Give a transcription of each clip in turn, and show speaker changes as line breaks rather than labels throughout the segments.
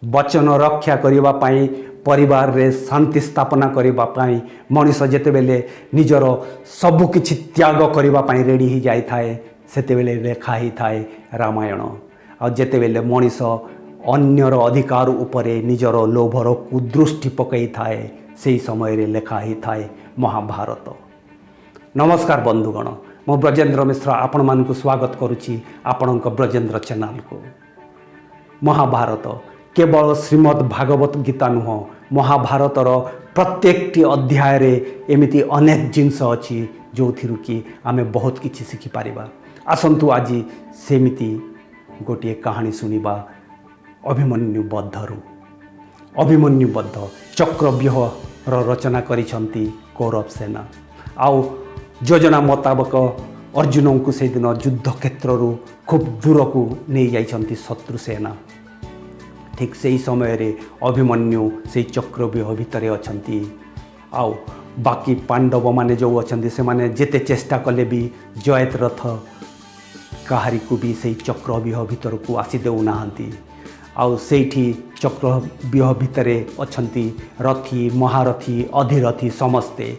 वचन रक्षा करिबा पाई परिवार रे शांति स्थापना करिबा पाई मनीष जेतेबेले निजर सबु किछि त्याग करिबा पाई रेडी ही जाई थाए सेतेबेले लेखा ही थाए रामायण। आ जेतेबेले मनीष अन्यर अधिकार उपरे निजर लोभर कुदृष्टि पकई थाए से समय रे लेखा ही थाए महाभारत। नमस्कार बंधुगण, मो ब्रजेंद्र मिश्र आपण मानकु स्वागत करुछि आपणक ब्रजेंद्र चैनल को। महाभारत केवल श्रीमद् भागवत गीता नुह, महाभारतर प्रत्येकटी अध्याय रे एमिति अनेक जिनस अछि जो थिरु कि आमे बहुत किछि शिखि पारिबा। आसंतु आज सेमिति गोटे कहानी सुनिबा अभिमन्यु बद्धरु। अभिमन्यु बद्ध चक्रव्यूह रचना करिसंती कौरव सेना। आउ योजना मुताबक अर्जुन को से दिन युद्ध क्षेत्र खूब दूर को नहीं जाइछंती शत्रु सेना। ठीक से ही समय रे अभिमन्यु से चक्रव्यूह भितर अछंती। आउ बाकी पांडव माने जो अछंती से माने जेते चेष्टा कले भी जयद्रथ काहारी को भी से चक्रव्यूह भितर को आसी देउ नाहंती। आउ सेठी चक्रव्यूह भितरे अछंती रथी महारथी अधिरथी समस्ते।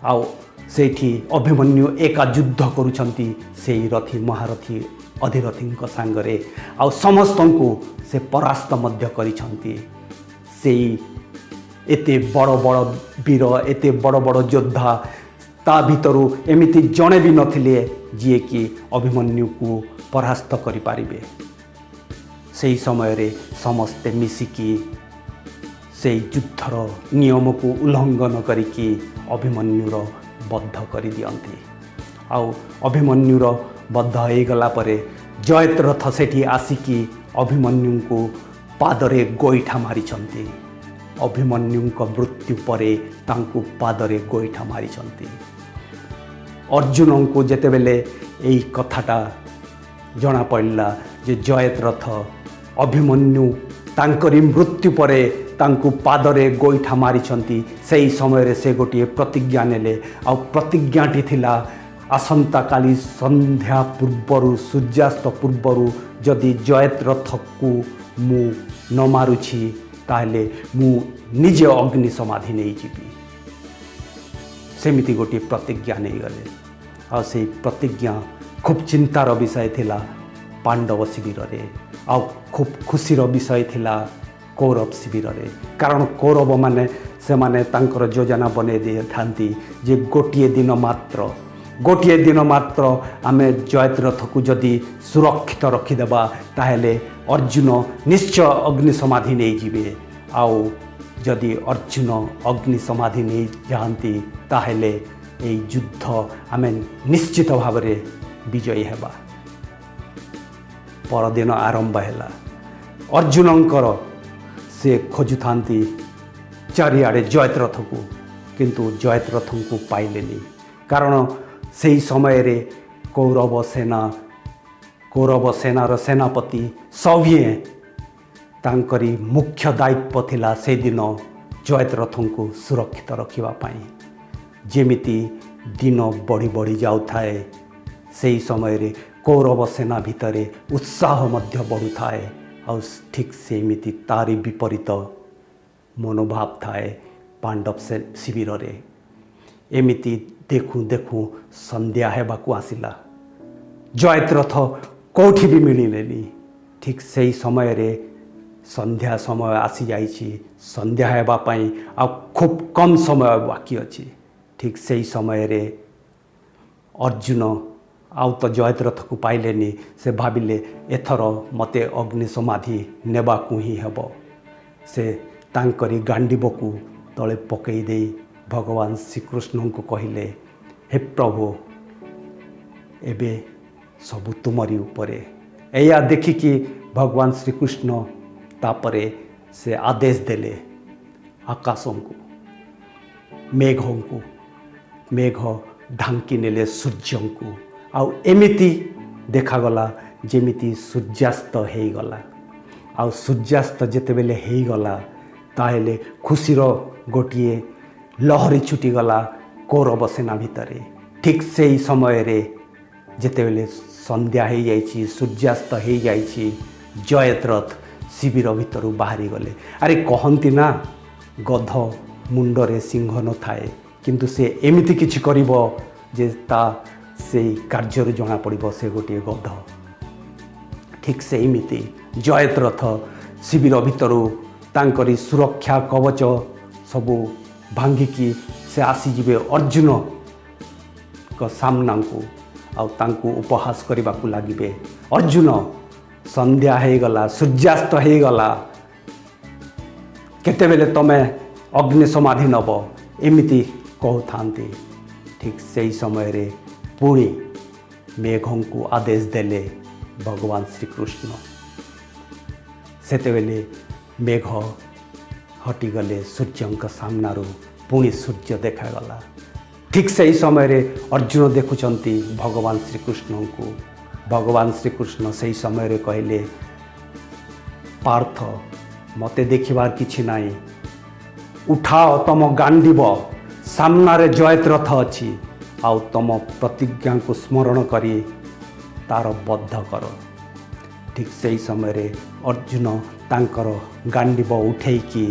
आउ सेठी अभिमन्यु एका युद्ध करुछंती से रथी महारथी अधिरथी सांगरे। आउ समस्त को से परास्त मध्य करिछंती। से एते बड़ बड़ वीर एते बड़ बड़ योद्धा ता भितरु एमिति जणे भी नथिले जे कि अभिमन्यु को परास्त करि पारिबे। से समय रे समस्ते मिसिकी से युद्धर नियम को उल्लंघन करिकी अभिमन्युर बद्ध करि दियंती। आउ अभिमन्युर बद्ध हो गला परे जयद्रथ सेठी आसिकी अभिमन्यु को पादरे गोईठा मारिछंती। अभिमन्यु को मृत्यु परे तांकु पादरे गोईठा मारिछंती। अर्जुन को जेतेबेले एई कथाटा जना पड़ला जे जयद्रथ अभिमन्यु तांकरी मृत्यु परे तांकु पादरे गोईठा मारिछंती, सेई समय रे से गोटे प्रतिज्ञा नेले। आ प्रतिज्ञाटी थिला आसंता काली संध्या पूर्वर सूर्यास्त पूर्वर जदि जयद्रथ को मु न मारुछि ताहले मु निजे अग्नि समाधि नहीं जीवी। सेमिति गोटे प्रतिज्ञा नहीं गले। आ से प्रतिज्ञा खूब चिंतार विषय थिला पांडव शिविर रे। आ खूब खुशीर विषय थिला कौरव शिविर रे। कारण कौरव माने से माने तांकर योजना बने दे थांती जे गोटिए दिन मात्र आमे जयद्रथ को जदि सुरक्षित रखिदेबा ताहले अर्जुन निश्चय अग्नि समाधि नहीं जीवे। आउ जदि अर्जुन अग्नि समाधि नहीं जाती ताहले ए युद्ध आमे निश्चित भाव रे विजयी हेबा। परदिन आरंभ हैला। अर्जुनंकर से खोजुथांती चारिआडे जयद्रथ को, किंतु जयद्रथ को पाइलेनी। कारण से समय रे कौरव सेनार सेनापति सभ्ये तांकरी मुख्य दायित्व थिला से दिन जयद्रथ को सुरक्षित रखिबा पाई। जेमिति दिन बढ़ी बढ़ी जाउ थाए से समय रे कौरव सेना भितरे उत्साह मध्य बढ़ु थाए। और ठीक सेमिति तारी विपरीत मनोभाव थाए पांडव से शिविर रे। एमिति देखूँ देखूँ संध्या हेबाकू आसिला। जयद्रथ कोठी भी मिलिलेनी। ठीक से समय रे संध्या समय आसी जाइछि। संध्या हेबा पई आ खूब कम समय बाकी अछि। ठीक से समय रे अर्जुन आउ तो जयद्रथ को पाइलेनी। से भाविले एथर मते अग्नि समाधि नेबाकू ही हेबो। से तांकरी गांडीबकू तले पकई दे भगवान श्रीकृष्ण को कहले, हे प्रभु एबे सबु तुमरी उपरे। एया देखिकी भगवान श्रीकृष्ण तापरे से आदेश देले आकाशों को मेघ ढांकी नेले सूर्य को। आउ एमिति देखागला जेमिति सूर्यास्त हो गला। आउ सूर्यास्त जेतेबेले हो गला ताहेले खुशीर गोटिए लहरी छुटीगला कौरव सेना भितरे। ठीक से ही समय रे जेतेबेले संध्या हो जाइछि सूर्यास्त हो जाइछि जयद्रथ शिविर भितर बाहरी गले। अरे कहती ना गध मुंडरे सिंह न थाए, किंतु से एमिति किछि करिवो जे ता से कार्य जना पड़िबो से गोटे गध। ठीक से एमिति जयद्रथ शिविर भितर तांकरी सुरक्षा कवच सबू भांगिकी से आसीजिबे अर्जुन को सामना को आउ तांकु उपहास करने को लगे। अर्जुन संध्या हो गला, सूर्यास्त हो गला, केतेबेले तमे अग्नि समाधि नब एमिति कहते। ठीक से समय रे पुणी मेघ को आदेश देले भगवान श्रीकृष्ण। सेतेबेले मेघ हटिगले सूर्य सामनारू पुणी सूर्य देखागला। ठीक से ही समय रे अर्जुन देखुचंती भगवान श्रीकृष्ण को। भगवान श्रीकृष्ण से समय रे कहले पार्थ मते देखिबार किछि नाई, उठाओ तम गांडीब सामना रे जयद्रथ अछि, आउ तम प्रतिज्ञा को स्मरण करी तार बद्ध कर। ठीक से ही समय रे अर्जुन तांकर गांडीब उठेकी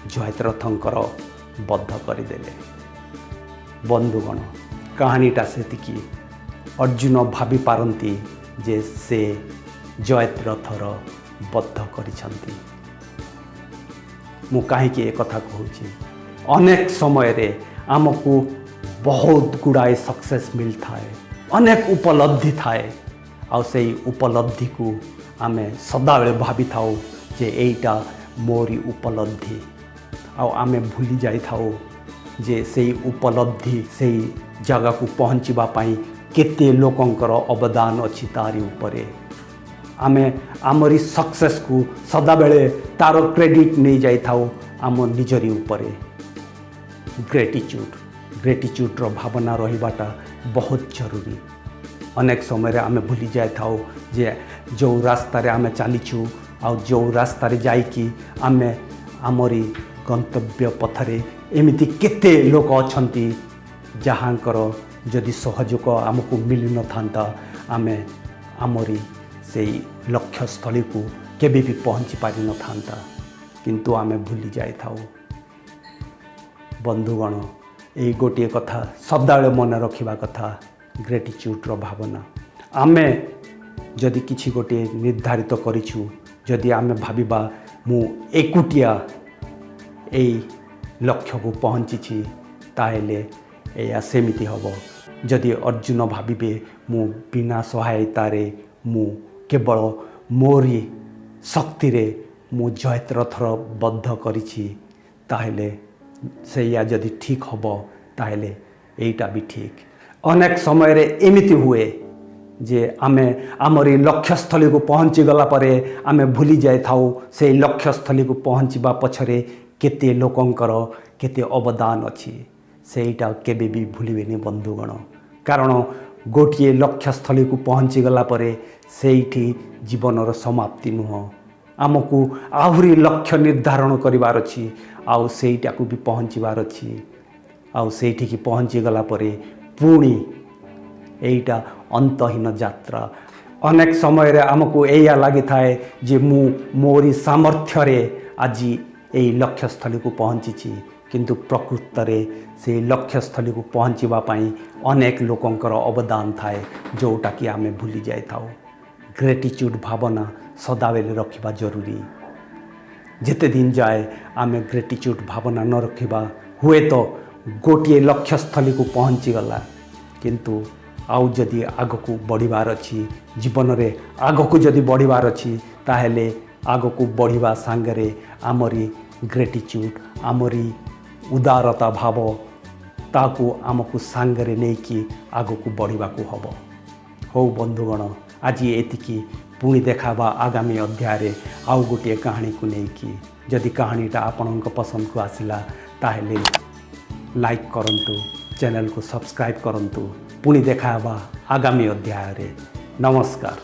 जयद्रथंकर बद्ध करदेले। बंधुगण कहानीटा सेतिकी अर्जुन भाभी पारंती जे से जयद्रथर बद्ध करिसंती। मु काहीकि एक कथा कहूची, अनेक समय रे आमको बहुत गुड़ाए सक्सेस मिलता है, अनेक उपलब्धि थाए, आउ से उपलब्धि को आमे सदाबेले भाभी थाउ जे एटा मोरी उपलब्धि, आउ आमे भूली जाई थाउ जे से उपलब्धि से जगह को पहुँचवा पाई केते लोकंकर अवदान अच्छी तारी उपरे। आमे आमरी सक्सेस को सदाबेले तार क्रेडिट नहीं जाई थाउ आम निजरी उपरे। ग्रेटिट्यूड रो भावना रहिबाटा बहुत जरूरी। अनेक समय रे आमे भूली जाई थाउ जे जो रास्ता रे आमे चलीछु आ जो रास्ता रे जाईकी आमे आमरी गंतव्य पथरे एमिति केते लोक अछंती जहाँकर जदि सहयोग आमको मिल न था आमे आमरी से लक्ष्य स्थली को केबे भी पहुँची पारि न था, किंतु आमे भूली जाई थाउ। बंधुगण यही गोटे कथा सदाबेले मन रखिबा कथा, ग्रेटिट्यूड रो भावना। आमे जदि किछि गोटे निर्धारित करिछु, जदि आमे भाबिबा मु एकुटिया एई लक्ष्य को पहुँची ताहेले या सेमिति हब। जदि अर्जुन भाविबे मु बिना सहायतार मु केवल मोरी शक्ति रे मु जयद्रथर बद्ध करिछि ताहेले सेया जदि ठीक हब ताहेले एइटा भी ठीक। अनेक समय रे एमिति हुए जे आमे आमरी लक्ष्यस्थली को पहुँची गला परे आमे भूली जाय थाउ से लक्ष्यस्थली को पहुँचवा पछरे केते लोकंकर केते अवदान अच्छी, सेटा केबे भी भूलिबेनी बंधुगण। कारण गोटे लक्ष्यस्थली को पहुँची गला परे सेठी जीवनर समाप्ति नुह, आमको आहुरी लक्ष्य निर्धारण करिवार अछि, आउ सेटा को भी पहुँचवार अछि, आउ सेठी की पहुँची गला परे पुणी एटा अंतहीन यात्रा। अनेक समय रे आमको एया लागि थाए जे मु मोरी सामर्थ्य रे आज यही लक्ष्यस्थली को पहुँची, किंतु प्रकृत रे से लक्ष्यस्थली को पहुँचवा पाई अनेक लोकंकर अवदान थाए जोटा कि आमे भूली जाई थाउ। ग्रेटिट्यूड भावना सदाबेले रखिबा जरूरी। जेते दिन जाए आमे ग्रेटिट्यूड भावना न रखिबा हुए तो गोटे लक्ष्यस्थली को पहुँची गला, किंतु आउ जदि आग को बढ़िबार अछि जीवन रे आग को जदि बढ़िबार अछि ताहेले आग को बढ़िबा सांगरे आमरी ग्रेटिट्यूड आमरी उदारता भाव ताकू आमको सांगरे नेकी आग को बढ़िबा को हब। हो बंधुगण आज एतिकी पुणी देखाबा आगामी अध्याय रे आउ गोटे कहानी को नेकी। जदि कहानीटा आपणक पसंद को आसिला ताहेले लाइक करंतु, चैनल को सब्सक्राइब करंतु। पुणी देखाबा आगामी अध्याय रे। नमस्कार।